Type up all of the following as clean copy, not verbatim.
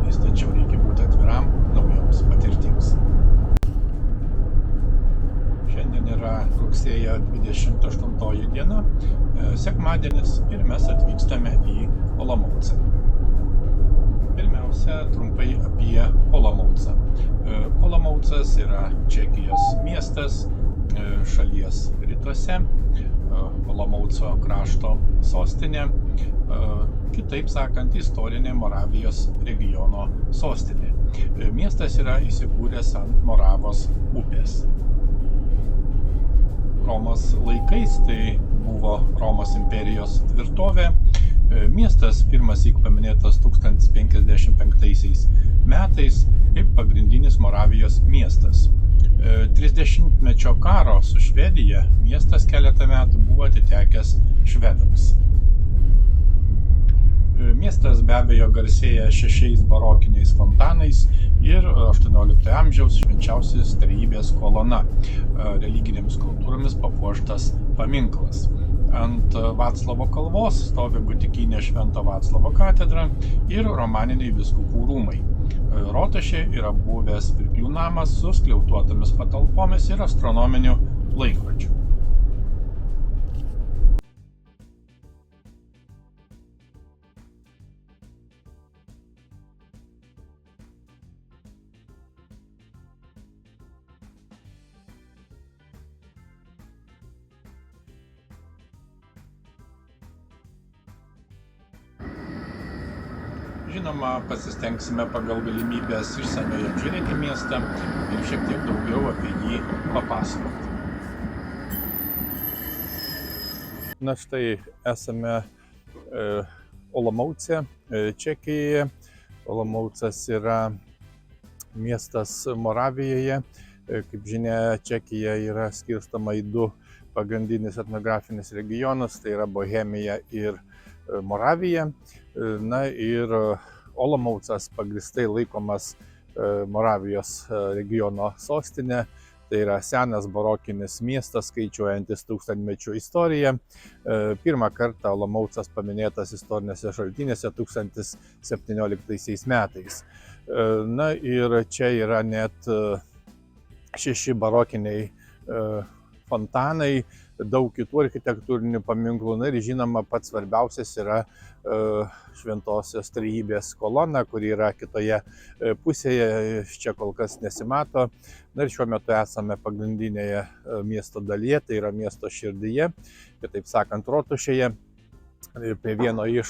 renginys, tačiau reikia būti atviram naujoms patirtims. Šiandien yra rugsėjo 28 diena, sekmadienis ir mes atvykstame į Olomoucą. Pirmiausia, trumpai apie Olomoucą. Olomoucas yra Čekijos miestas šalies rytuose, Olomouco krašto sostinė, kitaip sakant, istorinė Moravijos regiono sostinė. Miestas yra įsikūręs ant Moravos upės. Romos laikais tai buvo Romos imperijos tvirtovė. Miestas pirmąsyk paminėtas 1055 metais kaip pagrindinis Moravijos miestas. 30-mečio karo su Švedija miestas keletą metų buvo atitekęs švedams. Miestas be abejo garsėja 6 barokiniais fontanais ir 18 amžiaus švenčiausios trejybės kolona, religinėmis kultūromis papuoštas paminklas. Ant Vaclavo kalvos stovi gotikinė Švento Vaclavo katedra ir romaniniai vyskupų rūmai. Rotušė yra buvęs pirklių namas su skliautuotomis patalpomis ir astronominiu laikrodžiu. Žinoma, pasistengsime pagal galimybės išsamiai apžiūrėti miestą ir šiek tiek daugiau apie jį papasakoti. Na štai esame Olomouce, Čekijoje. Olomoucas yra miestas Moravijoje. Kaip žinia, Čekija yra skirstoma į 2 pagrindinis etnografinius regionus, tai yra Bohemija ir Moravija. Na ir Olomoucas pagrįstai laikomas Moravijos regiono sostinė. Tai yra senas barokinis miestas, skaičiuojantis tūkstantmečių istoriją. Pirmą kartą Olomoucas paminėtas istorinėse šaltiniuose 1017 metais. Na ir čia yra net 6 barokiniai fontanai, daug kitų architektūrinių paminklų. Na ir žinoma, pats svarbiausias yra Šventosios trejybės kolona, kuri yra kitoje pusėje, čia kol kas nesimato. Na ir šiuo metu esame pagrindinėje miesto dalyje, tai yra miesto širdyje, kitaip sakant, Rotušėje, prie vieno iš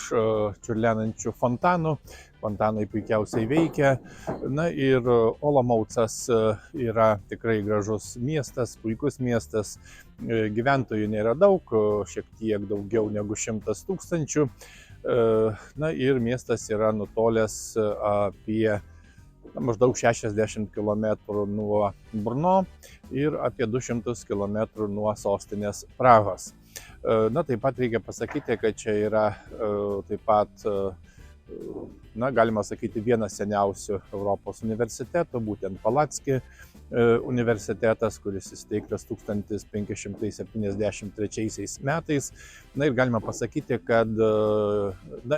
čiurlenančių fontanų. Fontanai puikiausiai veikia. Na ir Olomoucas yra tikrai gražus miestas, puikus miestas. Gyventojų nėra daug, šiek tiek daugiau negu 100 000. Na ir miestas yra nutolęs apie maždaug 60 km nuo Brno ir apie 200 km nuo sostinės Prahos. Na, taip pat reikia pasakyti, kad čia yra taip pat, na, galima sakyti, vienas seniausių Europos universitetų, būtent Palackį universitetas, kuris įsteigtas 1573 metais. Na ir galima pasakyti, kad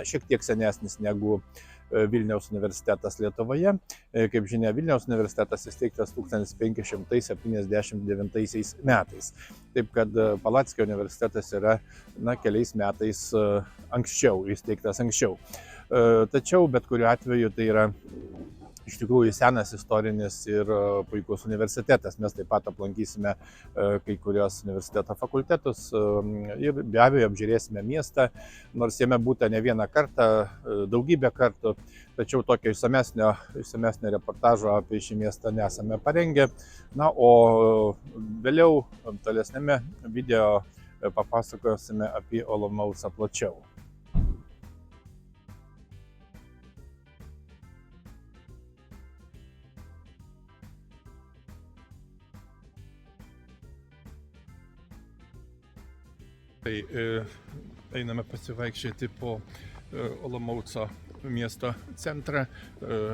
šiek tiek senesnis negu Vilniaus universitetas Lietuvoje. Kaip žinia, Vilniaus universitetas įsteigtas 1579 metais. Taip kad Palackio universitetas yra keliais metais anksčiau, įsteigtas anksčiau. Tačiau bet kuriuo atveju tai yra iš tikrųjų senas istorinis ir puikus universitetas. Mes taip pat aplankysime kai kurios universiteto fakultetus ir be abejo apžiūrėsime miestą, nors jame būta ne vieną kartą, daugybę kartų, tačiau tokio išsamesnio reportažo apie šį miestą nesame parengę. Na, o vėliau tolesnėme video papasakosime apie Olomoucą plačiau. Tai einame pasivaikščioti po Olomouco miesto centrą,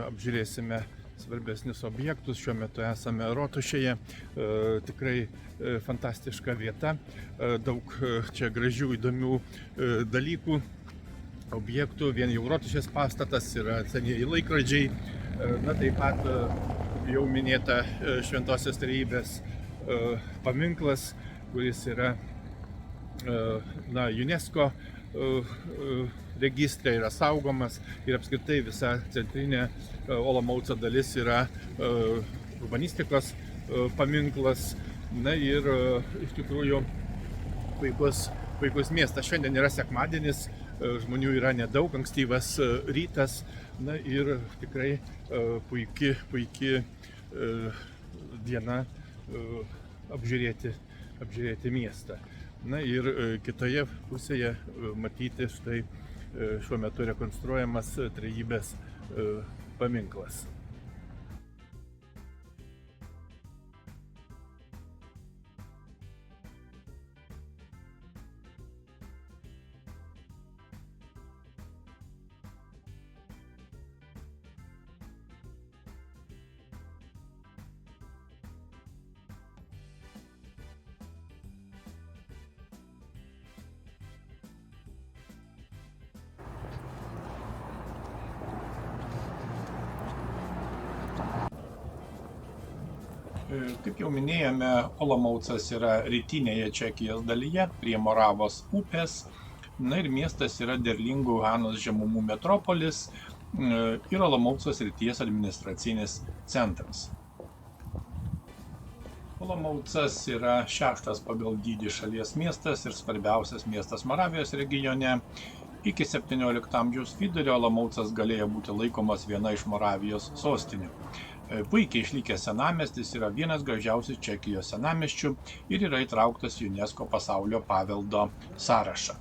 apžiūrėsime svarbesnius objektus. Šiuo metu esame Rotušėje, tikrai fantastiška vieta, daug čia gražių įdomių dalykų objektų. Vien jau Rotušės pastatas, yra senieji laikrodžiai. Taip pat jau minėta Šventosios Trejybės paminklas, kuris yra UNESCO registre, yra saugomas, ir apskritai visa centrinė Olomouco dalis yra urbanistikos paminklas. Ir iš tikrųjų puikus miestas. Šiandien yra sekmadienis, žmonių yra nedaug, ankstyvas rytas, ir tikrai puiki diena apžiūrėti miestą. Ir kitoje pusėje matyti štai šiuo metu rekonstruojamas Trejybės paminklas. Kaip jau minėjome, Olomoucas yra rytinėje Čekijos dalyje, prie Moravos upės. Ir miestas yra derlingų Hanos žemumų metropolis ir Olomouco srities administracinis centras. Olomoucas yra 6. pagal dydį šalies miestas ir svarbiausias miestas Moravijos regione. Iki 17 amžiaus vidurio Olomoucas galėjo būti laikomas viena iš Moravijos sostinių. Puikiai išlikęs senamiestis yra vienas gražiausių Čekijos senamiesčių ir yra įtrauktas į UNESCO pasaulio paveldo sąrašą.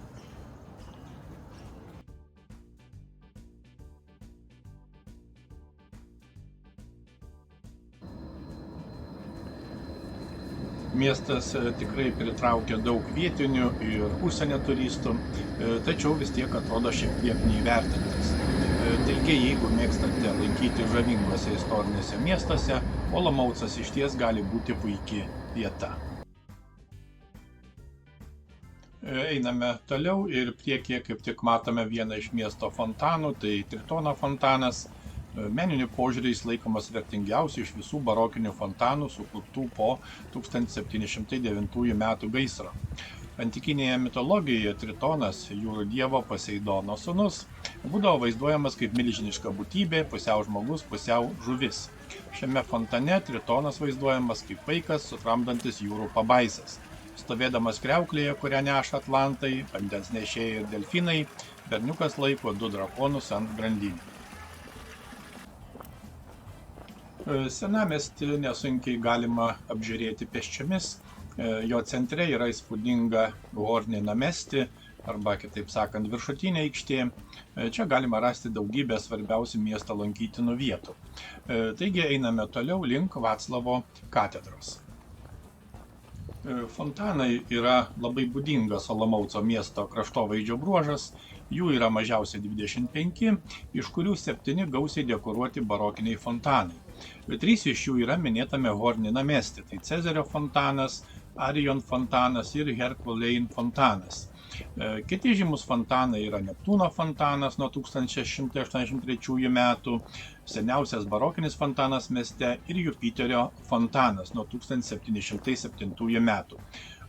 Miestas tikrai pritraukia daug vietinių ir užsienio turistų, tačiau vis tiek atrodo šiek tiek neįvertintas. Taigi, jeigu mėgstate lankyti žavingose istorinėse miestuose, Olomoucas išties gali būti puiki vieta. Einame toliau ir priekyje kaip tik matome vieną iš miesto fontanų, tai Tritono fontanas. Meniniu požiūriu jis laikomas vertingiausiu iš visų barokinių fontanų sukurtų po 1709 metų gaisro. Antikinėje mitologijoje Tritonas, jūrų dievo Poseidono sūnus, būdavo vaizduojamas kaip milžiniška būtybė, pusiau žmogus, pusiau žuvis. Šiame fontane Tritonas vaizduojamas kaip vaikas, sutramdantis jūrų pabaisas. Stovėdamas kriauklėje, kurią neša atlantai, vandens nešėjai ir delfinai, berniukas laiko 2 drakonus ant grandinių. Senamiestį nesunkiai galima apžiūrėti pėsčiomis. Jo centre yra įspūdinga Gornji Namesti, arba kitaip sakant viršutinė aikštė. Čia galima rasti daugybę svarbiausių miesto lankytinų vietų. Taigi einame toliau link Vaclavo katedros. Fontanai yra labai būdingas Olomouco miesto kraštovaizdžio bruožas. Jų yra mažiausiai 25, iš kurių 7 gausiai dekoruoti barokiniai fontanai. 3 iš jų yra minėtame Gornji Namesti, tai Cezario fontanas, Arion fontanas ir Herkulein fontanas. Kiti žymus fontanai yra Neptūno fontanas nuo 1683 metų, seniausias barokinis fontanas mieste ir Jupiterio fontanas nuo 1707 metų.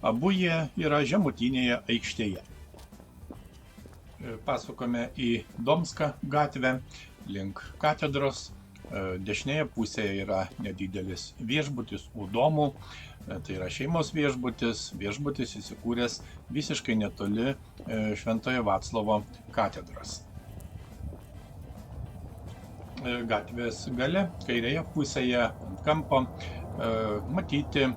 Abu jie yra žemutinėje aikštėje. Pasukome į Domską gatvę link katedros. Dešinėje pusėje yra nedidelis viešbutis Udomų, tai yra šeimos viešbutis įsikūręs visiškai netoli Šventojo Vaclavo katedros. Gatvės gale, kairėje pusėje ant kampo matyti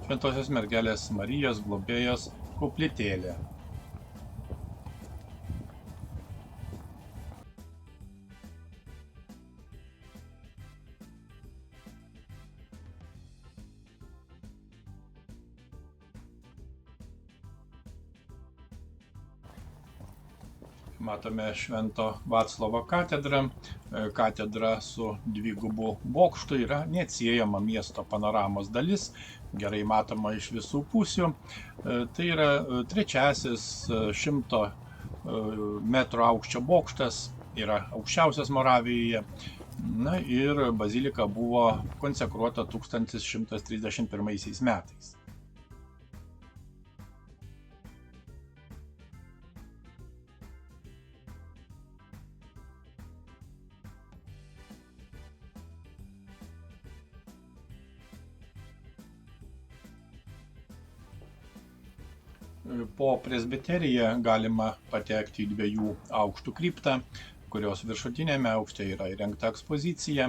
Šventosios mergelės Marijos globėjos koplytėlė. Matome Švento Vaclavo katedrą. Katedra su dvigubu bokštu yra neatsiejama miesto panoramos dalis, gerai matoma iš visų pusių. Tai yra trečiasis 100 metro aukščio bokštas, yra aukščiausias Moravijoje. Na ir bazilika buvo konsekruota 1131 metais. Po presbiteriją galima patekti į 2 aukštų kriptą, kurios viršutinėme aukšte yra įrengta ekspozicija,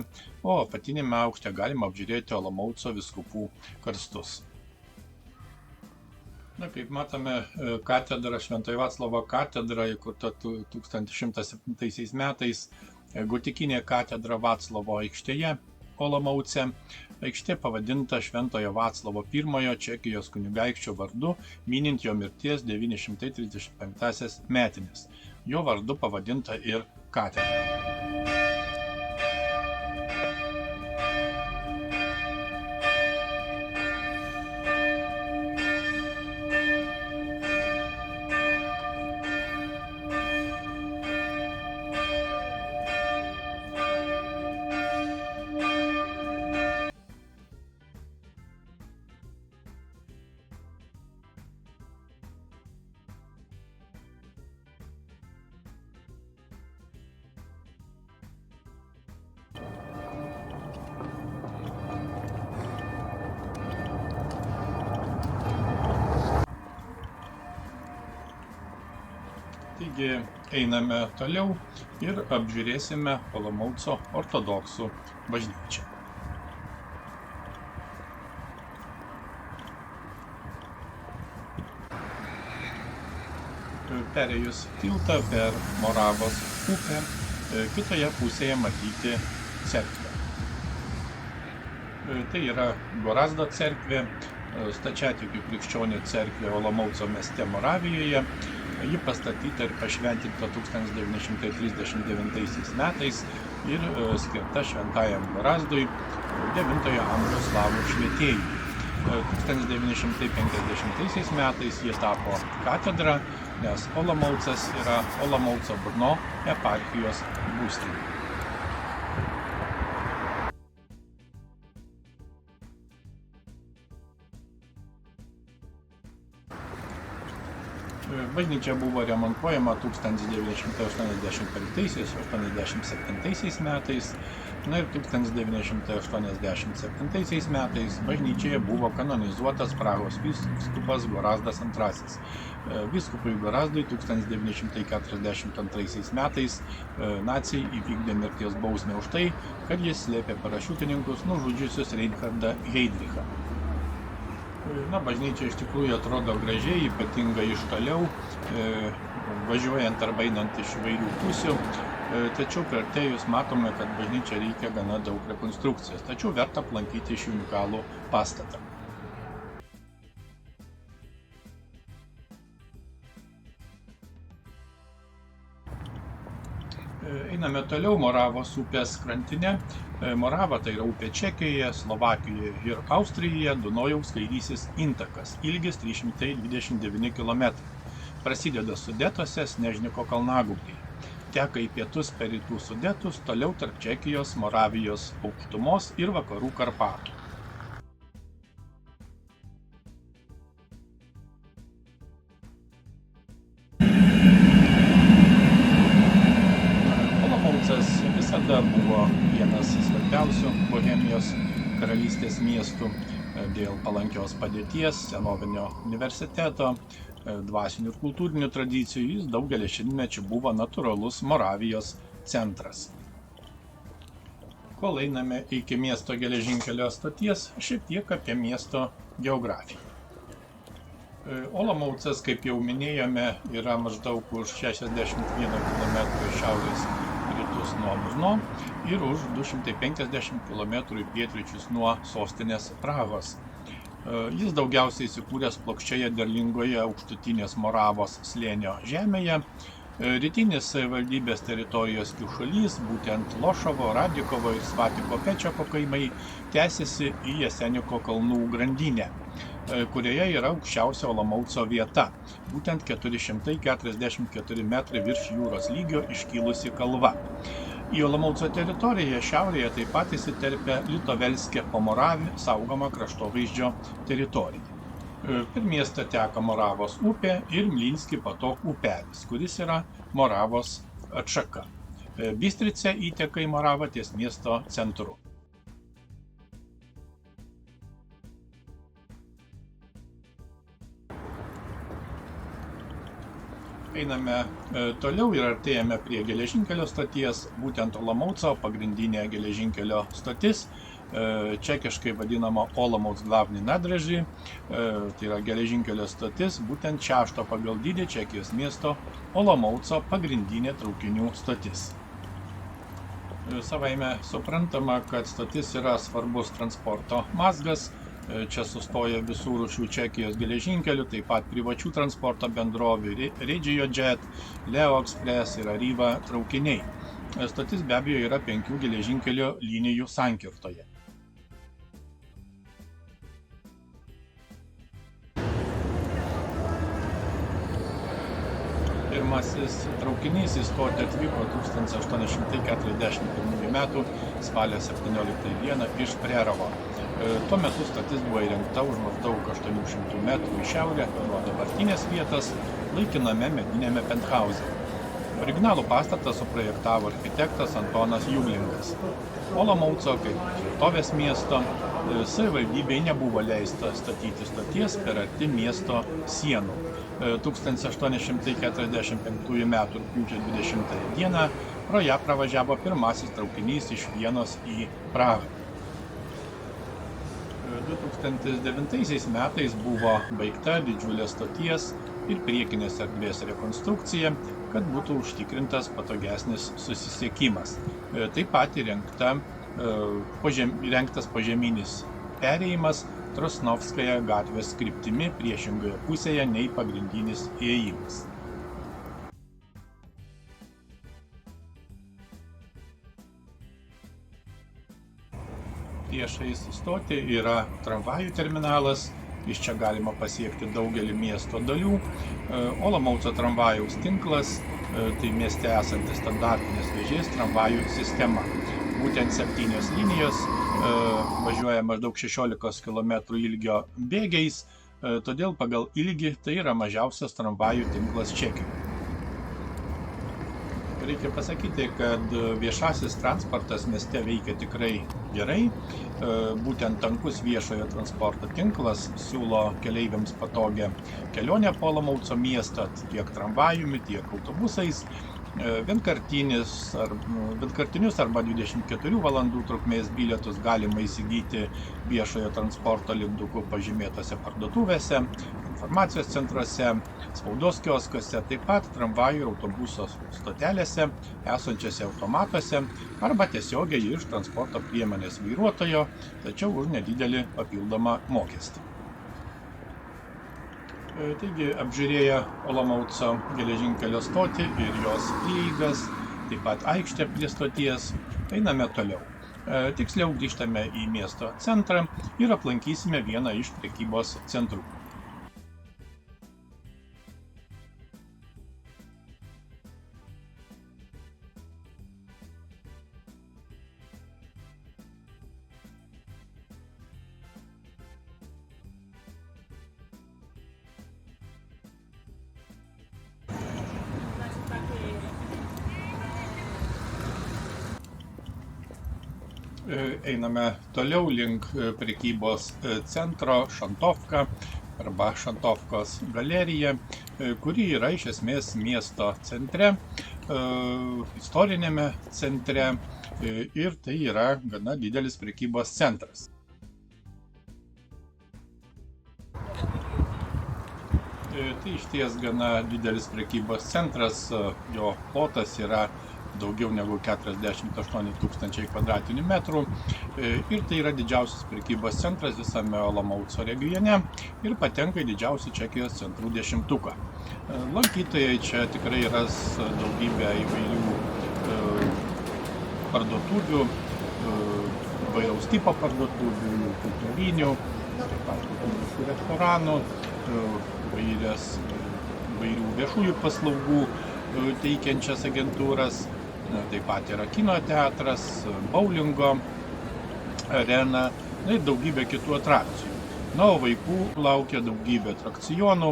o apatinėme aukšte galima apžiūrėti Olomouco vyskupų karstus. Na, kaip matome, katedra, Šventojo Vaclovo katedra, įkurta 1107 metais, gotikinė katedra Vaclovo aikštėje Olomouce. Aikštė pavadinta Šventojo Vaclovo I Čekijos kunigaikščio vardu, minint jo mirties 935 metines. Jo vardu pavadinta ir katedra. Taigi einame toliau ir apžiūrėsime Olomouco ortodoksų bažnyčią. Perėjus tiltą per Moravos upę, kitoje pusėje matyti cerkvę. Tai yra Gorazdo cerkvė, stačiatikių krikščionių cerkvė Olomouco mieste Moravijoje. Ji pastatyta ir pašventinta 1939 metais ir skirta šventajam Gorazdui 9 amžiaus slavų švietėjui. 1950 metais ji tapo katedra, nes Olomoucas yra Olomouco Brno eparchijos būstinė. Bažnyčia buvo remontuojama 1985–87 metais, na ir 1987 metais bažnyčioje buvo kanonizuotas Prahos vyskupas Gorazdas II. Vyskupui Gorazdui 1942 metais naciai įvykdė mirties bausmę už tai, kad jis slėpė parašiutininkus nužudžiusius Reinhardą Heydrichą. Na, bažnyčia iš tikrųjų atrodo gražiai, ypatingai iš toliau, važiuojant arba einant iš įvairių pusių, tačiau priartėjus matome, kad bažnyčia reikia gana daug rekonstrukcijos, tačiau verta aplankyti šį unikalų pastatą. Einame toliau Moravos upės krantine. Morava tai yra upė Čekijoje, Slovakijoje ir Austrijoje, Dunojaus kairysis intakas, ilgis 329 km. Prasideda Sudetuose Snežniko kalnagūbriai. Teka į pietus per rytų Sudetus, toliau tarp Čekijos, Moravijos aukštumos ir vakarų Karpatų. Visada buvo vienas svarbiausių Bohemijos karalystės miestų dėl palankios padėties, senovinio universiteto, dvasinių ir kultūrinių tradicijų. Jis daugelį šimtmečių buvo natūralus Moravijos centras. Kol einame iki miesto geležinkelio stoties, šiek tiek apie miesto geografiją. Olomoucas, kaip jau minėjome, yra maždaug už 61 km šiaurės rytus nuo Brno ir už 250 km į pietryčius nuo sostinės Prahos. Jis daugiausiai įsikūręs plokščioje derlingoje aukštutinės Moravos slėnio žemėje. Rytinis savivaldybės teritorijos kyšulys, būtent Lošovo, Radikovo ir Svatiko Pečeko kaimai, tęsiasi į Jeseniko kalnų grandinę. kurioje yra aukščiausia Olomouco vieta, būtent 444 metrai virš jūros lygio iškilusi kalva. Į Olomouco teritoriją šiaurėje taip pat įsiterpia Litovelskė Pomoravė saugoma kraštovaizdžio teritorija. Per miestą teka Moravos upė ir Mlynski Potok upelis, kuris yra Moravos atšaka. Bystrica įteka į Moravą ties miesto centru. Einame toliau ir artėjame prie geležinkelio stoties, būtent Olomouco pagrindinė geležinkelio stotis, čekiškai vadinama Olomouc Glavni Nadraži, tai yra geležinkelio stotis, būtent 6 pagal dydį Čekijos miesto Olomouco pagrindinė traukinių stotis. Savaime suprantama, kad stotis yra svarbus transporto mazgas. Čia sustoja visų rūšių Čekijos geležinkelių, taip pat privačių transporto bendrovių RegioJet, Leo Express ir Arriva traukiniai. Stotis be abejo yra 5 geležinkelio linijų sankirtoje. Pirmasis traukinys į stotį atvyko 1841 m. spalio 17 d. iš Prerovo. Tuo metu stotis buvo įrengta už maždaug 800 metrų į šiaurę nuo dabartinės vietos laikiname medinėme penthauze. Originalų pastatą suprojektavo architektas Antonas Junglingas. Olomouco kaip tvirtovės miesto savivaldybei nebuvo leista statyti stoties per arti miesto sienų. 1845 m. rugpjūčio 20 d. pro ją pravažiavo pirmasis traukinys iš Vienos į Prahą. 2009 metais buvo baigta didžiulė stoties ir priekinės erdvės rekonstrukcija, kad būtų užtikrintas patogesnis susisiekimas. Taip pat įrengtas požeminis perėjimas Trosnovskaja gatvės kryptimi priešingoje pusėje nei pagrindinis įėjimas. Priešais stotį yra tramvajų terminalas, iš čia galima pasiekti daugelį miesto dalių. Olomouco tramvajaus tinklas, tai mieste esanti standartinės vėžės tramvajų sistema. Būtent 7 linijos važiuoja maždaug 16 km ilgio bėgiais, todėl pagal ilgį tai yra mažiausias tramvajų tinklas Čekijoje. Reikia pasakyti, kad viešasis transportas mieste veikia tikrai gerai. Būtent tankus viešojo transporto tinklas siūlo keleiviams patogią kelionę po Olomouco miestą tiek tramvajumi, tiek autobusais. Vienkartinius arba 24 valandų trukmės bilietus galima įsigyti viešojo transporto lipdukų pažymėtose parduotuvėse, informacijos centruose, spaudos kioskuose, taip pat tramvajų ir autobuso stotelėse, esančiose automatuose arba tiesiogiai iš transporto priemonės vairuotojo, tačiau už nedidelį papildomą mokestį. Taigi apžiūrėję Olomouco geležinkelio stotį ir jos prieigas, taip pat aikštę prie stoties, einame toliau. Tiksliau grįžtame į miesto centrą ir aplankysime vieną iš prekybos centrų. Einame toliau link prekybos centro Šantovka arba Šantovkos galerija, kuri yra iš esmės miesto centre, istorinėme centre, ir tai yra gana didelis prekybos centras. Tai išties gana didelis prekybos centras, jo plotas yra daugiau negu 48 000 kvadratinių metrų ir tai yra didžiausias prekybos centras visame Olomouco regione ir patenka į didžiausių Čekijos centrų 10-tuką. Lankytojai čia tikrai ras daugybę įvairių parduotuvių, įvairaus tipo parduotuvių, kultūrinių, taip pat su restoranu, įvairių viešųjų paslaugų teikiančias agentūras, taip pat yra kino teatras, boulingo arena, ir daugybė kitų atrakcijų. O vaikų laukia daugybė atrakcionų,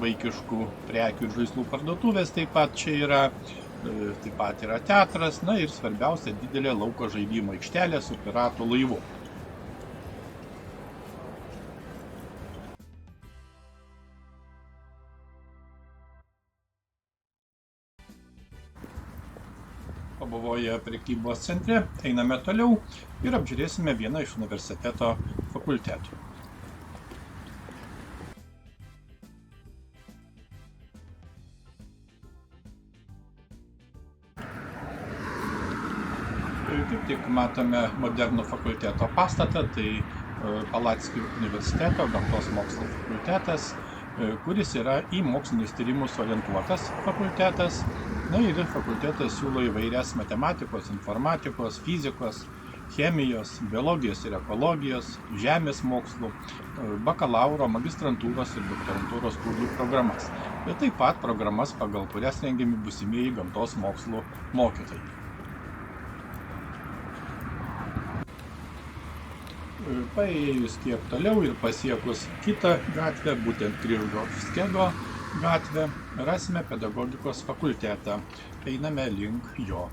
vaikiškų prekių ir žaislų parduotuvės taip pat čia yra, taip pat yra teatras, ir svarbiausia didelė lauko žaidimo aikštelė su piratų laivu. Pabuvoję prekybos centre, einame toliau ir apžiūrėsime vieną iš universiteto fakultetų. Kaip tik matome modernų fakulteto pastatą, tai Palackio universiteto gamtos mokslų fakultetas, kuris yra į mokslinius tyrimus orientuotas fakultetas. Ir fakultetas siūlo įvairias matematikos, informatikos, fizikos, chemijos, biologijos ir ekologijos, žemės mokslų, bakalauro, magistrantūros ir doktorantūros studijų programas. Ir taip pat programas, pagal kurias rengiami būsimieji gamtos mokslų mokytojai. Paėjus kiek toliau ir pasiekus kitą gatvę, būtent Kryžgovskio gatvę, rasime pedagogikos fakultetą. Einame link jo.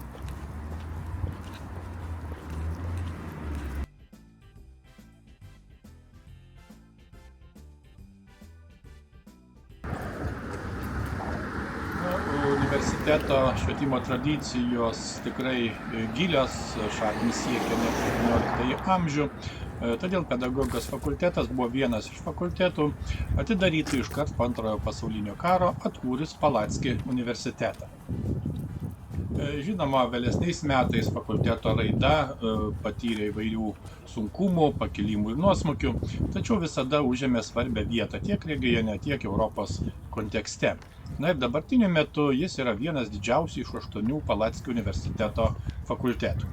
Universiteto švietimo tradicijos tikrai gilios, šaknys siekia net 17 amžių. Todėl pedagogikos fakultetas buvo vienas iš fakultetų atidarytų iškart po Antrojo pasaulinio karo atkūrus Palackį universitetą. Žinoma, vėlesniais metais fakulteto raida patyrė įvairių sunkumų, pakilimų ir nuosmukių, tačiau visada užėmė svarbią vietą tiek regione, tiek Europos kontekste. Ir dabartiniu metu jis yra vienas didžiausių iš 8 Palackio universiteto fakultetų.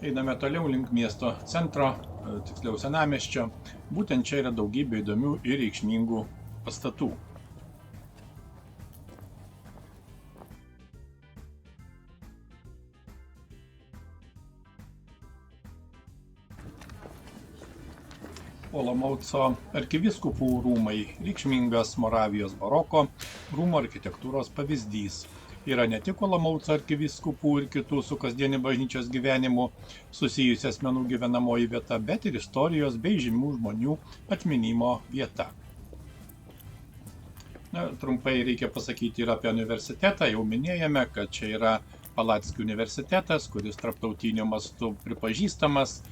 Einame toliau link miesto centro, tiksliau senamiesčio. Būtent čia yra daugybė įdomių ir reikšmingų pastatų. Olomouco arkivyskupų rūmai – reikšmingas Moravijos baroko rūmų architektūros pavyzdys. Yra ne tik Olomouco arkivyskupų ir kitų su kasdieniu bažnyčios gyvenimu susijusi asmenų gyvenamoji vieta, bet ir istorijos bei žymių žmonių atminimo vieta. Trumpai reikia pasakyti ir apie universitetą. Jau minėjome, kad čia yra Palackio universitetas, kuris tarptautiniu mastu pripažįstamas,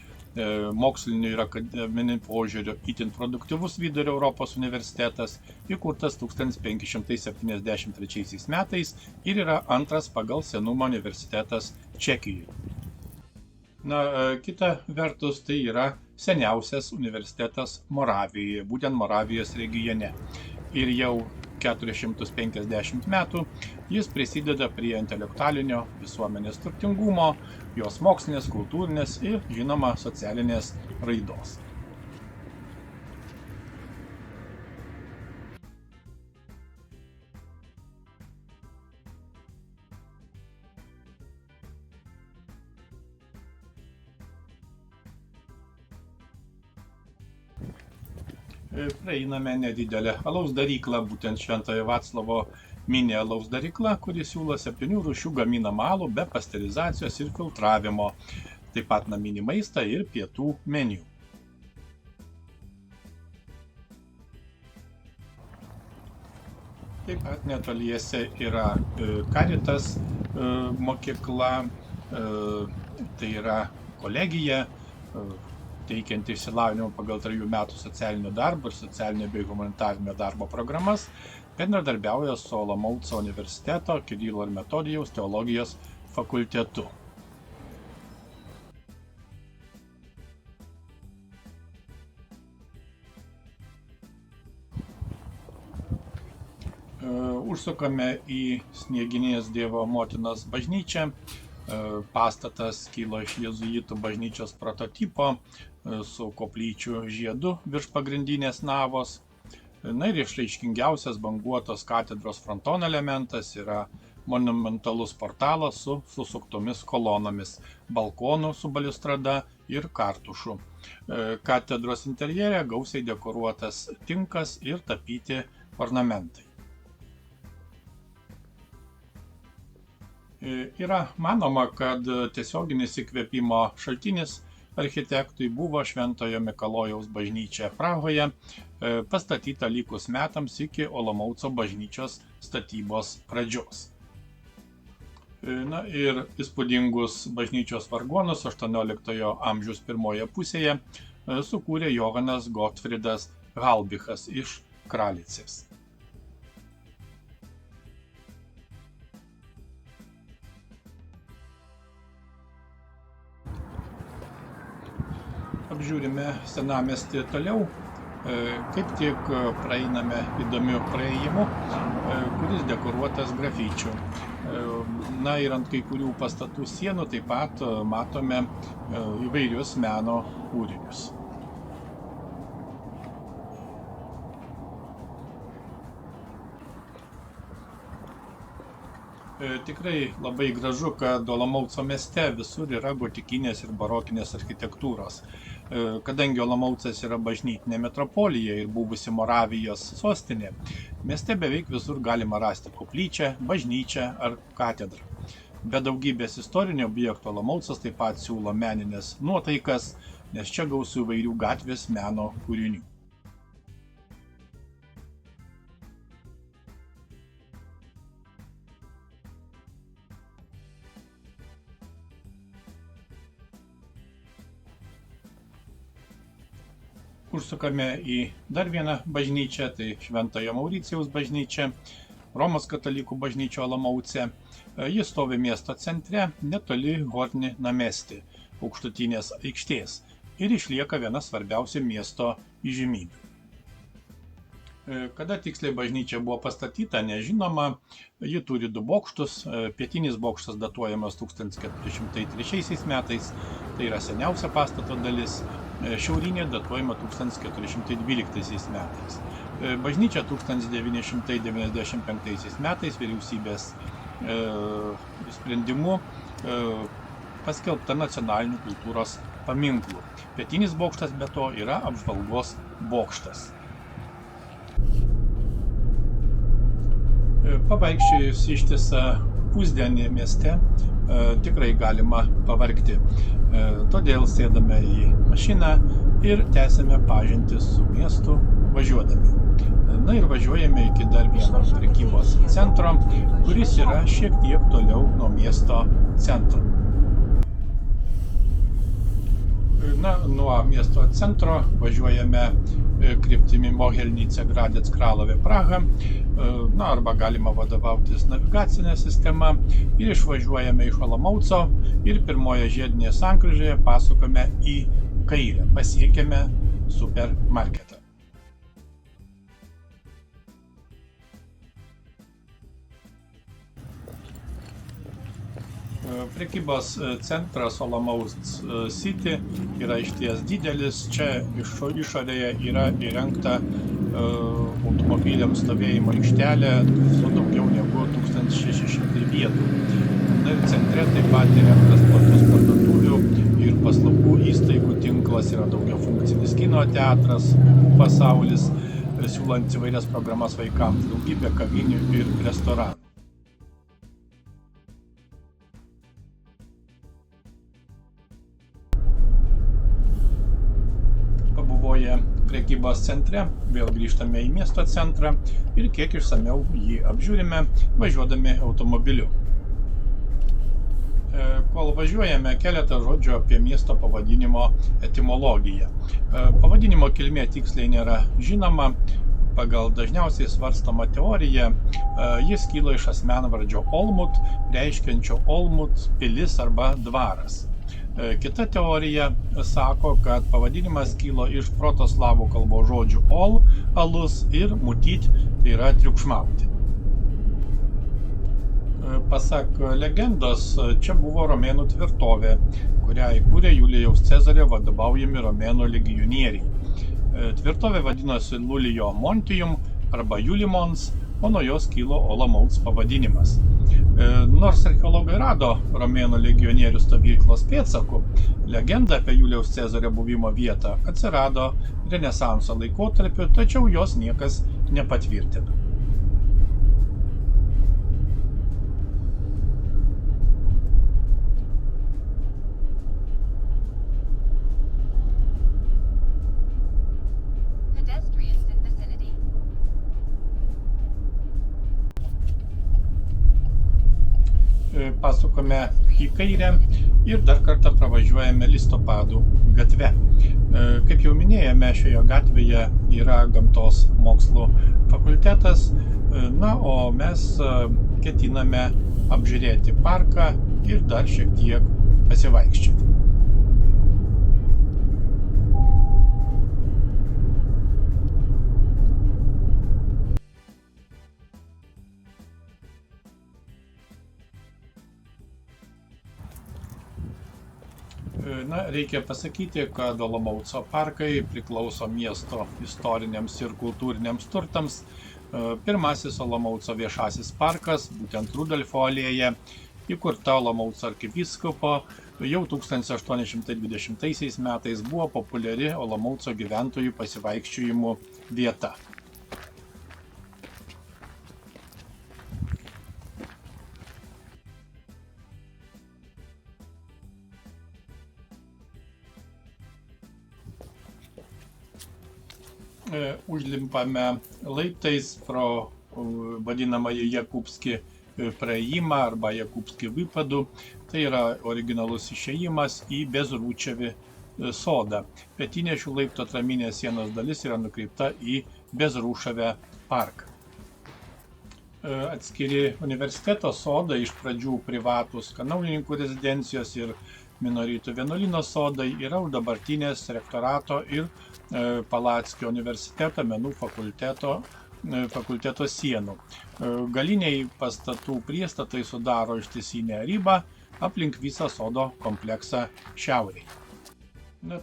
moksliniu ir akademiniu požiūriu itin produktyvus Vidurio Europos universitetas, įkurtas 1573 metais ir yra antras pagal senumą universitetas Čekijoje. Kita vertus, tai yra seniausias universitetas Moravijoje, būtent Moravijos regione. Ir jau 450 metų jis prisideda prie intelektualinio visuomenės turtingumo, jos mokslinės, kultūrinės ir, žinoma, socialinės raidos. Praeiname nedidelę alaus daryklą, būtent Šventojo Vaclovo mini alaus darykla, kuri siūlo 7 rūšių gaminamą alų be pasterizacijos ir filtravimo, taip pat naminį maistą ir pietų meniu. Taip pat netoliese yra Caritas mokykla, tai yra kolegija, teikianti išsilavinimą pagal 3 metų socialinio darbo ir socialinio bei humanitarinio darbo programas, bendradarbiauja su Olomouco universiteto Kirilo ir Metodijaus teologijos fakultetu. Užsukame į Snieginės Dievo motinos bažnyčią. Pastatas kilo iš jėzuitų bažnyčios prototipo su koplyčių žiedu virš pagrindinės navos. Na ir išraiškingiausias banguotos katedros frontono elementas yra monumentalus portalas su susuktomis kolonomis, balkonų su baliustrada ir kartušu. Katedros interjere gausiai dekoruotas tinkas ir tapyti ornamentai. Yra manoma, kad tiesioginis įkvėpimo šaltinis architektui buvo Šventojo Mikalojaus bažnyčia Prahoje, pastatyta likus metams iki Olomouco bažnyčios statybos pradžios. Na ir įspūdingus bažnyčios vargonus 18 amžiaus pirmoje pusėje sukūrė Johanas Gottfriedas Halbichas iš Kralicės. Apžiūrime senamiestį toliau, kaip tik praeiname įdomiu praėjimu, kuris dekoruotas grafičių. Na ir ant kai kurių pastatų sienų taip pat matome įvairius meno kūrinius. Tikrai labai gražu, kad Olomouco mieste visur yra gotikinės ir barokinės architektūros. Kadangi Olomoucas yra bažnytinė metropolija ir buvusi Moravijos sostinė, mieste beveik visur galima rasti koplyčią, bažnyčią ar katedrą. Be daugybės istorinių objektų Olomoucas taip pat siūlo meninės nuotaikas, nes čia gausu įvairių gatvės meno kūrinių. Užsukame į dar vieną bažnyčią, tai Šventojo Mauricijaus bažnyčia, Romos katalikų bažnyčia Olomouce. Ji stovi miesto centre, netoli Horni Namesti, aukštutinės aikštės, ir išlieka viena svarbiausių miesto įžymybių. Kada tiksliai bažnyčia buvo pastatyta, nežinoma. Ji turi 2 bokštus. Pietinis bokštas datuojamas 1403 metais, tai yra seniausia pastato dalis. Šiaurinė datuojama 1412 metais. Bažnyčia 1995 metais vyriausybės sprendimu paskelbta nacionaliniu kultūros paminklu. Pietinis bokštas be to yra apžvalgos bokštas. Pavaikščiojus ištisą pusdienį mieste tikrai galima pavargti. Todėl sėdame į mašiną ir tęsime pažintį su miestu važiuodami. Na ir važiuojame iki dar vieno prekybos centro, kuris yra šiek tiek toliau nuo miesto centro. Na, nuo miesto centro važiuojame kryptimi Mohelnice, Gradec, Kralove, Praha. Na, arba galima vadovautis navigacinė sistema ir išvažiuojame iš Olomouco ir pirmoje žiedinėje sankryžoje pasukame į kairę. Pasiekėme supermarketą. Prekybos centras Olomouc City yra išties didelis. Čia išorėje yra įrengta automobiliams stovėjimo aikštelė su daugiau negu 1600 vietų. Na ir centre taip pat įrengtas platus parduotuvių ir paslaugų įstaigų tinklas, yra daugiafunkcinis kino teatras, pasaulis, siūlant įvairias programas vaikams, daugybė kavinių ir restoranų. Pabuvoję prekybos centre, vėl grįžtame į miesto centrą ir kiek išsamiau jį apžiūrime, važiuodami automobiliu. Kol važiuojame, keletą žodžių apie miesto pavadinimo etimologiją. Pavadinimo kilmė tiksliai nėra žinoma. Pagal dažniausiai svarstomą teoriją, jis kyla iš asmenvardžio Olmut, reiškiančio Olmut pilis arba dvaras. Kita teorija sako, kad pavadinimas kilo iš protoslavų kalbos žodžių ol, alus, ir mutyt, tai yra triukšmauti. Pasak legendos, čia buvo romėnų tvirtovė, kurią įkūrė Julijaus Cezario vadovaujami romėnų legionieriai. Tvirtovė vadinosi Lulijo Montium arba Julimons, o nuo jos kilo Olomouc pavadinimas. Nors archeologai rado romėnų legionierių stovyklos pėdsakų, legenda apie Julijaus Cezario buvimo vietą atsirado Renesanso laikotarpiu, tačiau jos niekas nepatvirtino. Pasukame į kairę ir dar kartą pravažiuojame Listopadų gatve. Kaip jau minėjome, šioje gatvėje yra gamtos mokslų fakultetas, o mes ketiname apžiūrėti parką ir dar šiek tiek pasivaikščioti. Reikia pasakyti, kad Olomouco parkai priklauso miesto istoriniams ir kultūriniams turtams. Pirmasis Olomouco viešasis parkas, būtent Rudolfo alėja, įkurta Olomouco arkivyskupo, jau 1820 metais buvo populiari Olomouco gyventojų pasivaikščiojimų vieta. Užlimpame laiptais pro vadinamąjį Jakubskį praėjimą arba Jakubskį vypadų. Tai yra originalus išėjimas į Bezručevį sodą. Pietinė šių laiptų atraminės sienos dalis yra nukreipta į Bezruševę parką. Atskiri universiteto sodai, iš pradžių privatūs kanaunininkų rezidencijos ir minoritų vienuolyno sodai, yra už dabartinės rektorato ir Palackio universiteto menų fakulteto sienų. Galiniai pastatų priestatai sudaro ištisinę ribą aplink visą sodo kompleksą šiauriai.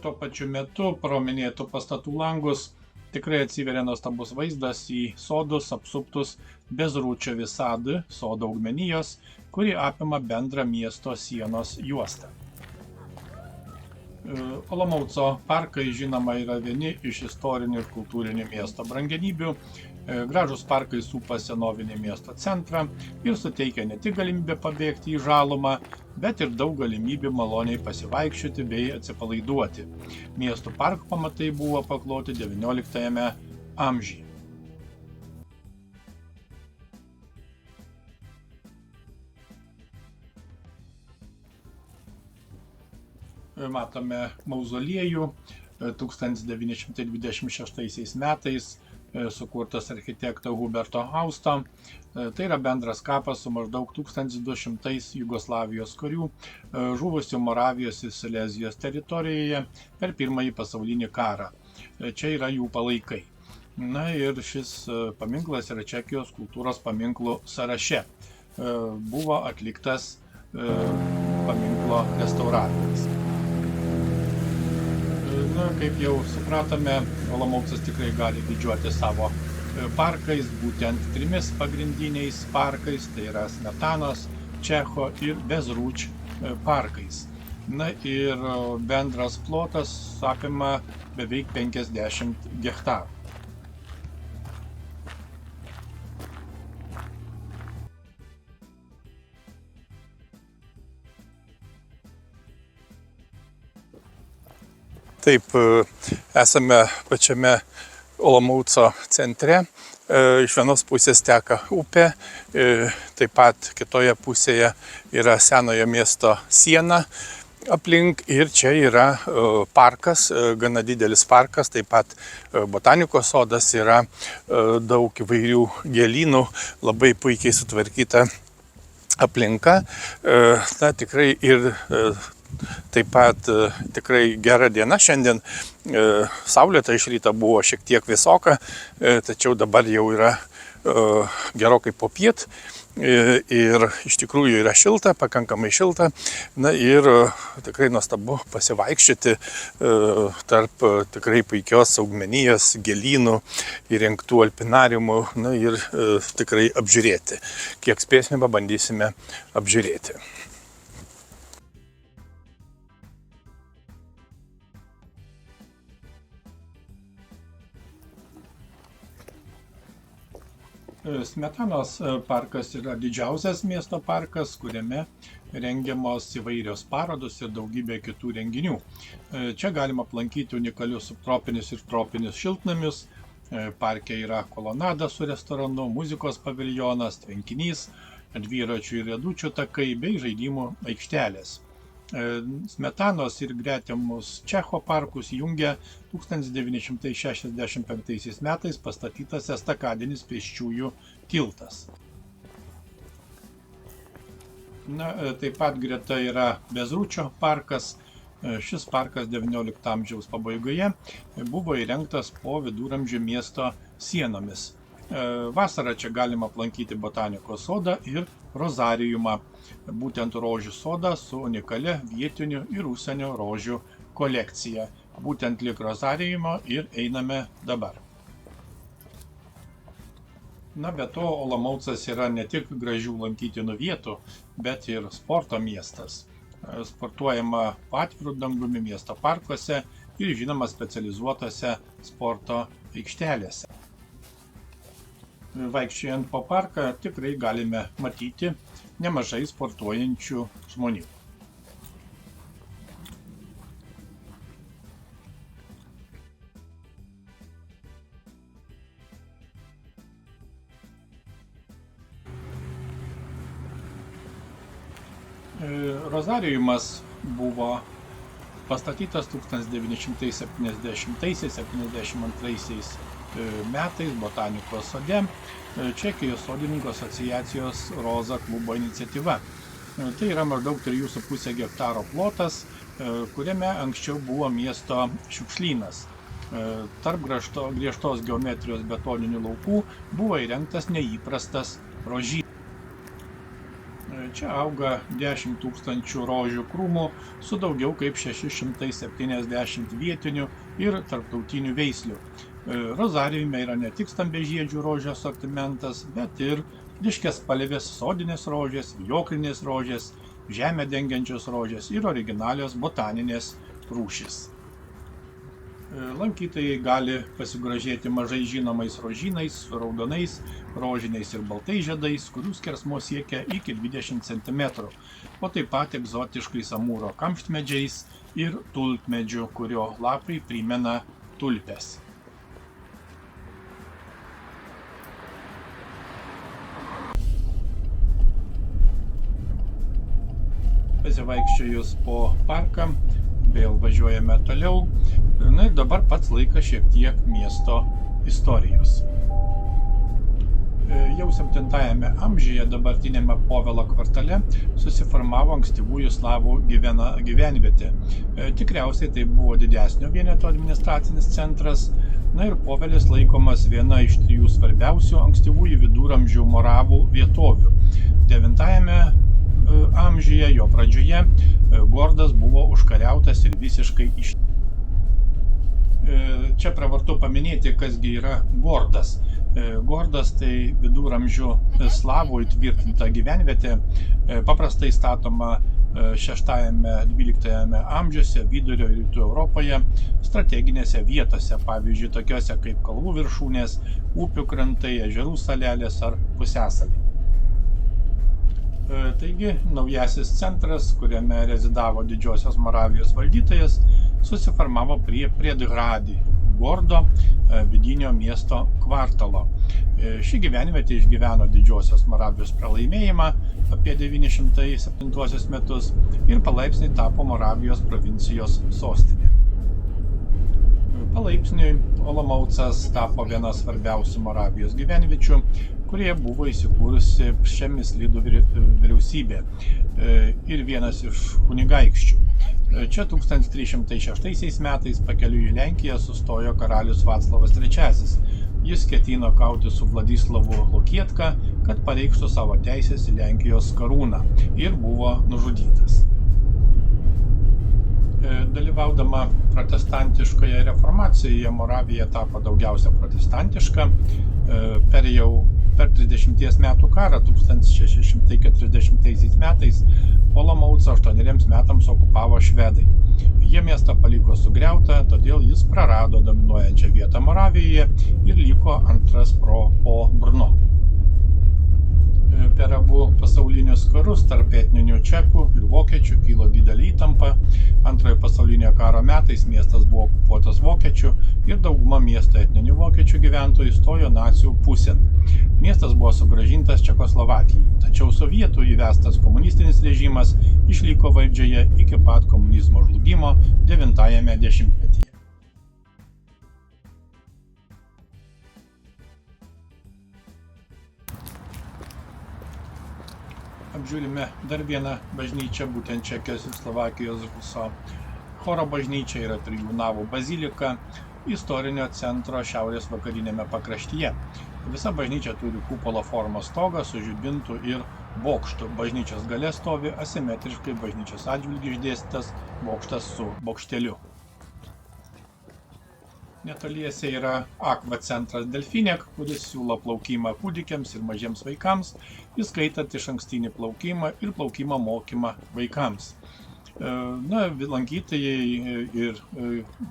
Tuo pačiu metu pro minėtų pastatų langus tikrai atsiveria nuostabus vaizdas į sodus apsuptus Bezručevi sad, sodo augmenijos, kuri apima bendrą miesto sienos juostą. Olomouco parkai, žinoma, yra vieni iš istorinių ir kultūrinių miesto brangenybių. Gražūs parkai supa senovinį miesto centrą ir suteikia ne tik galimybę pabėgti į žalumą, bet ir daug galimybių maloniai pasivaikščioti bei atsipalaiduoti. Miestų parkų pamatai buvo pakloti XIX amžiuje. Matome mauzoliejų 1926 metais sukurtas architekto Huberto Austo. Tai yra bendras kapas su maždaug 1200 Jugoslavijos karių žuvusių Moravijos ir Silezijos teritorijoje per Pirmąjį pasaulinį karą. Čia yra jų palaikai. Ir šis paminklas yra Čekijos kultūros paminklų sąraše. Buvo atliktas paminklo restauravimas. Kaip jau supratome, Olomoucas tikrai gali didžiuoti savo parkais, būtent trimis pagrindiniais parkais, tai yra Smetanos, Čecho ir Bezruč parkais. Ir bendras plotas apima beveik 50 hektarų. Taip, esame pačiame Olomouco centre. Iš vienos pusės teka upė, taip pat kitoje pusėje yra senojo miesto siena aplink ir čia yra parkas, gana didelis parkas, taip pat botanikos sodas, yra daug įvairių gėlynų, labai puikiai sutvarkyta aplinka. Tikrai ir taip pat tikrai gera diena šiandien, saulėta iš ryto buvo šiek tiek vėsoka, tačiau dabar jau yra gerokai popiet ir iš tikrųjų yra šilta, pakankamai šilta. Na ir tikrai nuostabu pasivaikščioti tarp tikrai puikios augmenijos, gėlynų, įrengtų alpinariumų, na ir tikrai apžiūrėti. Kiek spėsime, pabandysime apžiūrėti. Smetanos parkas yra didžiausias miesto parkas, kuriame rengiamos įvairios parodos ir daugybė kitų renginių. Čia galima aplankyti unikalius subtropinius ir tropinius šiltnamius. Parke yra kolonada su restoranu, muzikos paviljonas, tvenkinys, dviračių ir riedučių takai bei žaidimų aikštelės. Smetanos ir gretimus Čecho parkus jungia 1965 metais pastatytas estakadinis pėsčiųjų tiltas. Taip pat greta yra Bezručio parkas. Šis parkas XIX amžiaus pabaigoje buvo įrengtas po viduramžių miesto sienomis. Vasarą čia galima aplankyti botanikos sodą ir rozariumą, būtent rožių sodą su unikalia vietinių ir užsienio rožių kolekcija. Būtent link rozariumo ir einame dabar. Be to, Olomoucas yra ne tik gražių lankytinų vietų, bet ir sporto miestas. Sportuojama atvirų dangumi miesto parkuose ir žinoma specializuotose sporto aikštelėse. Vaikščiojant po parką tikrai galime matyti nemažai sportuojančių žmonių. Rozariumas buvo pastatytas 1970–72 metais botanikos sode, Čekijos sodininkų asociacijos Roza klubo iniciatyva. Tai yra maždaug 3,5 hektaro plotas, kuriame anksčiau buvo miesto šiukšlynas. Tarp griežtos geometrijos betoninių laukų buvo įrengtas neįprastas rožynas. Čia auga 10 000 rožių krūmų su daugiau kaip 670 vietinių ir tarptautinių veislių. Rozariume yra ne tik stambiažiedžių rožių asortimentas, bet ir ryškiaspalvės sodinės rožės, vijoklinės rožės, žemę dengiančios rožės ir originalios botaninės rūšys. Lankytojai gali pasigrožėti mažai žinomais rožynais, su raudonais, rožiniais ir baltais žiedais, kurių skersmuo siekia iki 20 cm, o taip pat egzotiškais amūro kamštmedžiais ir tulpmedžiu, kurio lapai primena tulpes. Pasivaikščiojus po parką, vėl važiuojame toliau. Ir dabar pats laikas šiek tiek miesto istorijos. Jau 7 amžiuje dabartinėme Povelo kvartale susiformavo ankstyvųjų slavų gyvenvietė. Tikriausiai tai buvo didesnio vieneto administracinis centras. Ir Povelis laikomas viena iš 3 svarbiausių ankstyvųjų viduramžių moravų vietovių. 9 amžiuje, jo pradžioje, Gordas buvo užkariautas ir visiškai išnykęs. Čia pravartu paminėti, kasgi yra Gordas. Gordas tai viduramžių slavų įtvirtinta gyvenvietė, paprastai statoma 6–12 amžiuose vidurio ir rytų Europoje strateginėse vietose, pavyzdžiui, tokiose kaip kalvų viršūnės, upių krantai, ežerų salelės ar pusiasaliai. Taigi, naujasis centras, kuriame rezidavo didžiosios Moravijos valdytojas, susiformavo prie Priedgradi, Gordo vidinio miesto kvartalo. Ši gyvenvietė išgyveno didžiosios Moravijos pralaimėjimą apie 907 metus ir palaipsniui tapo Moravijos provincijos sostinė. Palaipsniui Olomoucas tapo viena svarbiausių Moravijos gyvenviečių, kurie buvo įsikūrusi Přemyslidų vyriausybė ir vienas iš kunigaikščių. Čia 1306 metais pakeliui į Lenkiją sustojo karalius Vaclavas III. Jis ketino kauti su Vladislavu Lokietka, kad pareikštų savo teisės į Lenkijos karūną ir buvo nužudytas. Dalyvaudama protestantiškoje reformacijoje Moravija tapo daugiausia protestantiška. Per 30 metų karą 1640 metais Olomoucą 8 metams okupavo švedai. Jie miestą paliko sugriautą, todėl jis prarado dominuojančią vietą Moravijoje ir liko antras po Brno. Per abu pasaulinius karus tarp etninių čekų ir vokiečių kilo didelė įtampa. Antrojo pasaulinio karo metais miestas buvo okupuotas vokiečių ir dauguma miesto etninių vokiečių gyventojų stojo nacių pusėn. Miestas buvo sugrąžintas Čekoslovakijai, tačiau sovietų įvestas komunistinis režimas išliko valdžioje iki pat komunizmo žlugimo 9-ame dešimtmetyje. Apžiūrime dar vieną bažnyčią, būtent Čekijos ir Slovakijos Huso choro bažnyčia, yra 3 navų bazilika istorinio centro šiaurės vakarinėme pakraštyje. Visa bažnyčia turi kupolo formos stogą su žibintu ir bokštu. Bažnyčios gale stovi asimetriškai bažnyčios atžvilgiu išdėstytas bokštas su bokšteliu. Netoliese yra Aqua centras Delfinek, kuris siūlo plaukimą kūdikiams ir mažiems vaikams, įskaitant išankstinį plaukimą ir plaukimo mokymą vaikams. Lankytojai ir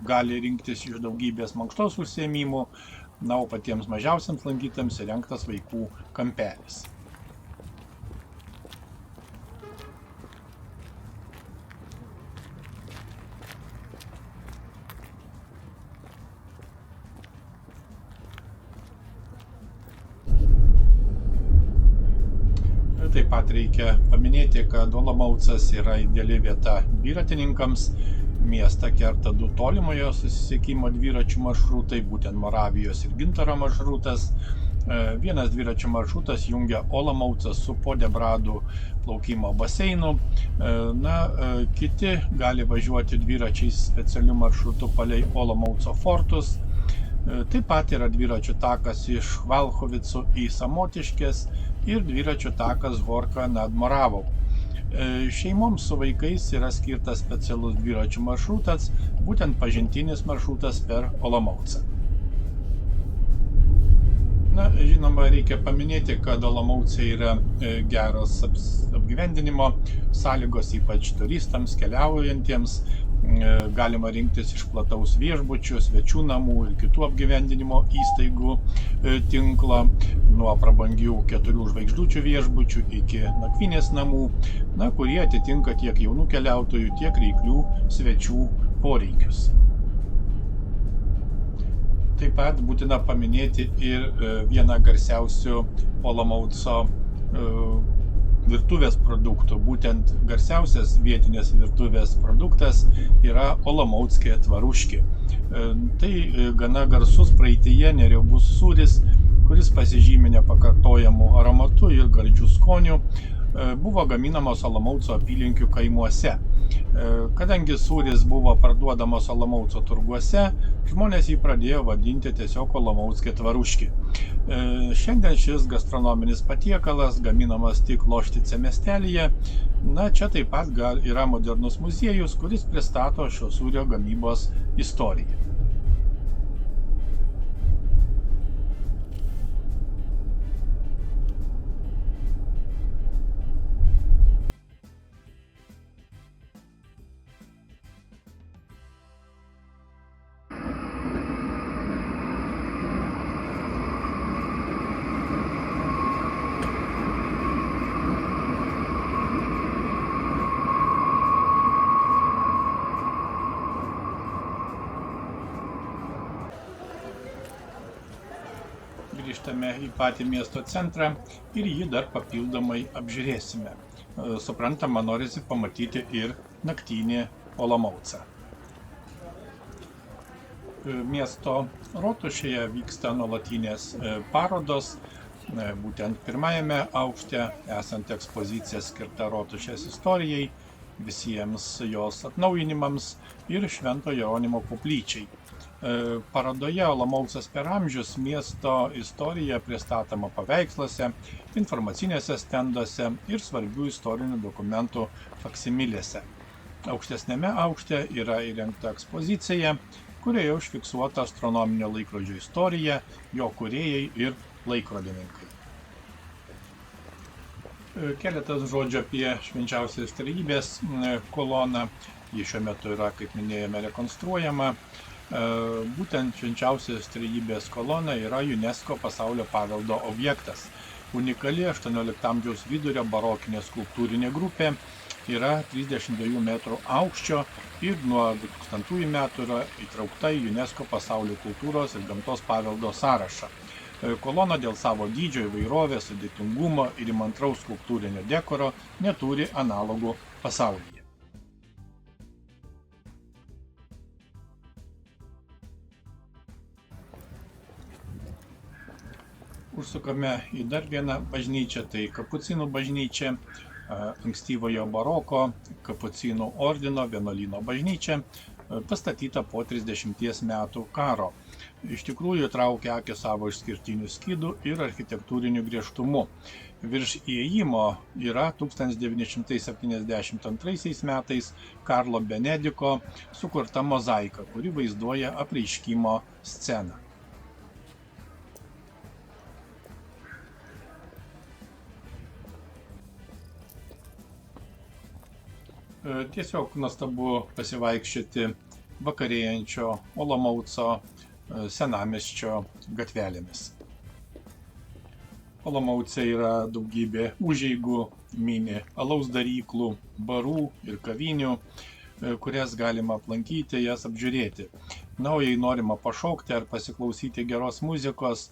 gali rinktis iš daugybės mankštos užsiėmimų, o patiems mažiausiams lankytojams įrengtas vaikų kampelis. Taip pat reikia paminėti, kad Olomoucas yra ideali vieta dviratininkams. Miestą kerta 2 tolimojo susisiekimo dviračių maršrutai, būtent Moravijos ir Gintaro maršrutas. Vienas dviračių maršrutas jungia Olomoucą su Podebradu plaukimo baseinu. Kiti gali važiuoti dviračiais specialiu maršrutu palei Olomouco fortus. Taip pat yra dviračių takas iš Valchovicų į Samotiškės ir dviračių takas Horka nad Moravou. Šeimoms su vaikais yra skirtas specialus dviračių maršrutas, būtent pažintinis maršrutas per Olomoucą. Žinoma, reikia paminėti, kad Olomouce yra geros apgyvendinimo sąlygos, ypač turistams, keliaujantiems. Galima rinktis iš plataus viešbučių, svečių namų ir kitų apgyvendinimo įstaigų tinklo, nuo prabangių 4 žvaigždučių viešbučių iki nakvynės namų, kurie atitinka tiek jaunų keliautojų, tiek reiklių svečių poreikius. Taip pat būtina paminėti ir vieną garsiausių Olomouco virtuvės produktų. Būtent garsiausias vietinės virtuvės produktas yra Olomouckė tvaruški. Tai gana garsus praeityje neriebus sūris, kuris pasižymi nepakartojamu aromatu ir gardžiu skoniu. Buvo gaminamas Olomouco apylinkių kaimuose. Kadangi sūris buvo parduodamas Olomouco turguose, žmonės jį pradėjo vadinti tiesiog Olomouckė tvaruški. Šiandien šis gastronominis patiekalas gaminamas tik Loštice miestelyje. Čia taip pat yra modernus muziejus, kuris pristato šio sūrio gamybos istoriją. Grįžtame į patį miesto centrą ir jį dar papildomai apžiūrėsime. Suprantama, norisi pamatyti ir naktinį Olomoucą. Miesto rotušėje vyksta nuolatinės parodos. Būtent pirmajame aukšte esanti ekspozicija skirta rotušės istorijai, visiems jos atnaujinimams ir Švento Jeronimo koplyčiai. Parodoje Olomoucas per amžius miesto istorija pristatoma paveiksluose, informacinėse stenduose ir svarbių istorinių dokumentų faksimilėse. Aukštesnėme aukšte yra įrengta ekspozicija, kurioje užfiksuota astronominio laikrodžio istorija, jo kūrėjai ir laikrodininkai. Keletas žodžių apie Švenčiausios Trejybės koloną. Ji šiuo metu yra, kaip minėjome, rekonstruojama. Būtent Švenčiausios Trejybės kolona yra UNESCO pasaulio paveldo objektas. Unikali 18 amžiaus vidurio barokinė skulptūrinė grupė, yra 32 metrų aukščio ir nuo 2000 metų yra įtraukta į UNESCO pasaulio kultūros ir gamtos paveldo sąrašą. Kolona dėl savo dydžio, įvairovės, sudėtingumo ir įmantraus skulptūrinio dekoro neturi analogų pasaulyje. Užsukame į dar vieną bažnyčią, tai Kapucinų bažnyčia, ankstyvojo baroko Kapucinų ordino vienuolyno bažnyčia, pastatyta po 30 metų karo. Iš tikrųjų traukia akį savo išskirtiniu skydu ir architektūriniu griežtumu. Virš įėjimo yra 1972 metais Karlo Benediko sukurta mozaika, kuri vaizduoja apreiškimo sceną. Tiesiog nuostabu pasivaikščioti vakarėjančio Olomouco senamiesčio gatvelėmis. Olomouce yra daugybė užeigų, mini alaus daryklų, barų ir kavinių, kurias galima aplankyti, jas apžiūrėti. Na, o jei norima pašokti ar pasiklausyti geros muzikos,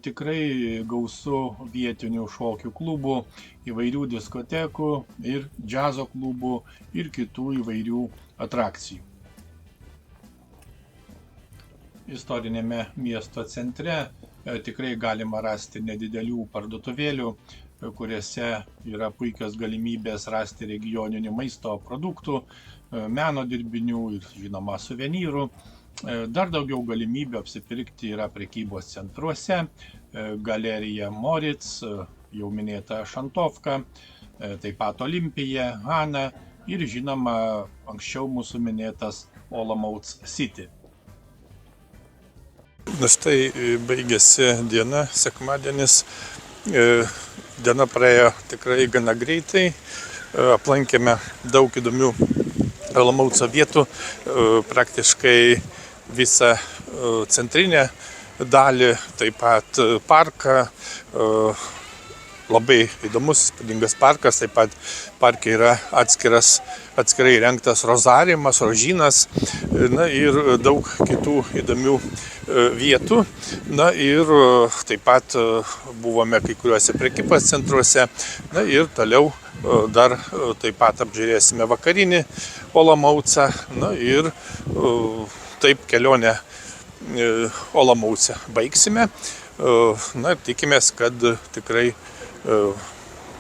tikrai gausu vietinių šokių klubų, įvairių diskotekų ir džiazo klubų ir kitų įvairių atrakcijų. Istorinėme miesto centre tikrai galima rasti nedidelių parduotuvėlių, kuriuose yra puikios galimybės rasti regioninių maisto produktų, meno dirbinių ir, žinoma, suvenyrų. Dar daugiau galimybių apsipirkti yra prekybos centruose, galerija Moritz, jau minėta Šantovka, taip pat Olimpija, Hana ir, žinoma, anksčiau mūsų minėtas Olomouc City. Na štai baigėsi diena, sekmadienis. Diena praėjo tikrai gana greitai. Aplankėme daug įdomių Olomouco vietų, praktiškai visą centrinę dalį, taip pat parką. Labai įdomus, įspūdingas parkas, taip pat parke yra atskirai įrengtas rozariumas, rožynas, na ir daug kitų įdomių vietų. Na ir taip pat buvome kai kuriuose prekybos centruose, na ir toliau dar taip pat apžiūrėsime vakarinį Olomoucą, na ir taip kelionę Olomouce baigsime. Na ir tikimės, kad tikrai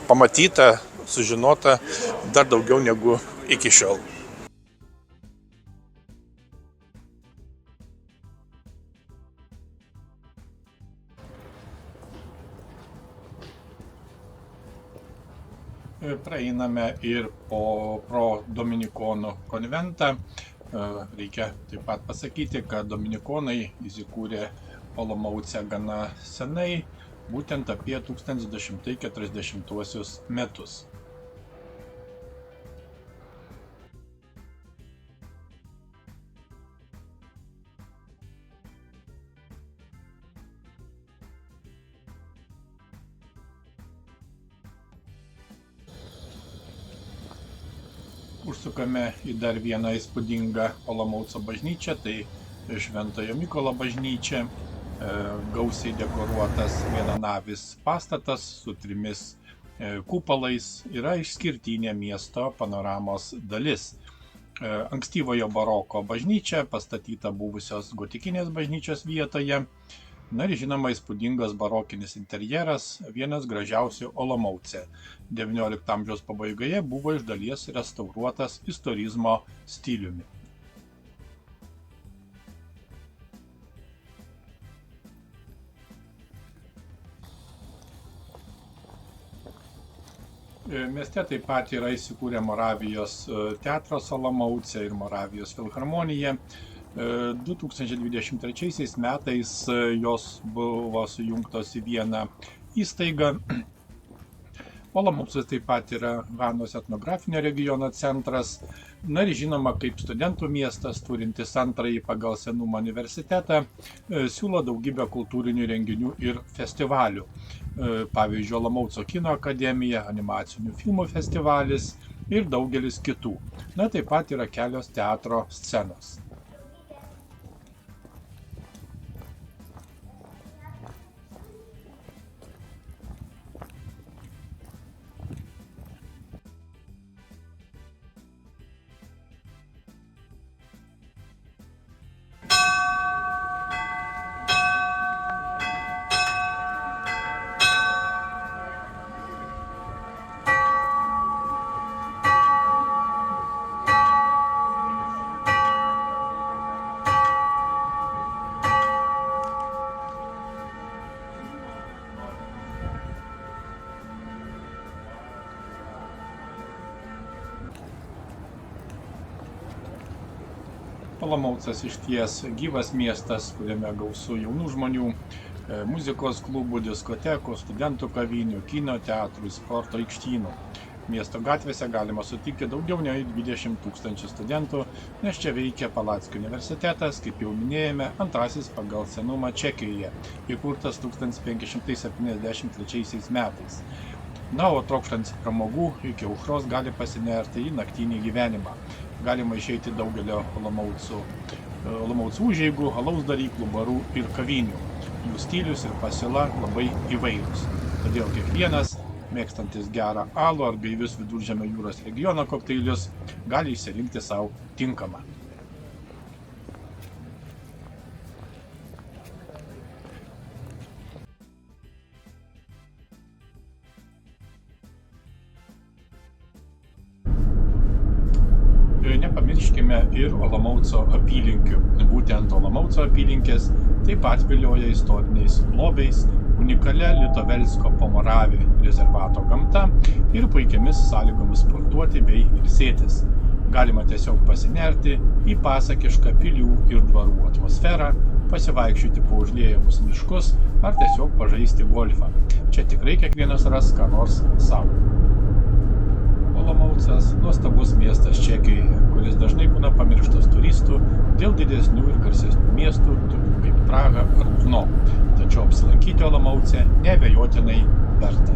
pamatyta, sužinota dar daugiau negu iki šiol. Praeiname ir pro Dominikonų konventą. Reikia taip pat pasakyti, kad dominikonai įsikūrė Olomouce gana senai, būtent apie 1240 metus. Užsukame į dar vieną įspūdingą Olomouco bažnyčią, tai Šventojo Mykolo bažnyčia. Gausiai dekoruotas vienanavis pastatas su 3 kupolais, yra išskirtinė miesto panoramos dalis. Ankstyvojo baroko bažnyčia pastatyta buvusios gotikinės bažnyčios vietoje. Na ir žinoma, įspūdingas barokinis interjeras, vienas gražiausių Olomouce. XIX amžiaus pabaigoje buvo iš dalies restauruotas istorizmo stiliumi. Mieste taip pat yra įsikūrę Moravijos teatras Olomouce ir Moravijos filharmonija. 2023 metais jos buvo sujungtos į vieną įstaigą. Olomoucas taip pat yra Hanos etnografinio regiono centras. Na ir žinoma, kaip studentų miestas, turintis antrąjį pagal senumą universitetą, siūlo daugybę kultūrinių renginių ir festivalių. Pavyzdžiui, Olomouco kino akademija, animacinių filmų festivalis ir daugelis kitų. Na, taip pat yra kelios teatro scenos. Olomoucas išties gyvas miestas, kuriame gausu jaunų žmonių, muzikos klubų, diskotekų, studentų kavinių, kino teatrų, sporto aikštynų. Miesto gatvėse galima sutikti daugiau nei 20 000 studentų, nes čia veikia Palackio universitetas, kaip jau minėjome, antrasis pagal senumą Čekijoje, įkurtas 1573 metais. Na, o trokštant pramogų iki aušros gali pasinerti į naktinį gyvenimą. Galima išeiti daugelio Olomoucų užeigų, alaus daryklų, barų ir kavinių. Jų stilius ir pasiūla labai įvairūs. Todėl kiekvienas, mėgstantis gerą alų ar gaivius Viduržemio jūros regiono kokteilius, gali išsirinkti savo tinkamą. Nepamirškime ir Olomouco apylinkių. Būtent Olomouco apylinkės taip pat vilioja istoriniais lobiais, unikalia Litovelsko Pomoravė rezervato gamta ir puikiamis sąlygomis sportuoti bei ilsėtis. Galima tiesiog pasinerti į pasakišką pilių ir dvarų atmosferą, pasivaikščioti po užliejamus miškus ar tiesiog pažaisti golfą. Čia tikrai kiekvienas ras ką nors savo. Olomoucas – nuostabus miestas Čekijoje, kuris dažnai būna pamirštas turistų dėl didesnių ir garsesnių miestų, tokių kaip Praha ar Brno. Tačiau apsilankyti Olomouce neabejotinai verta.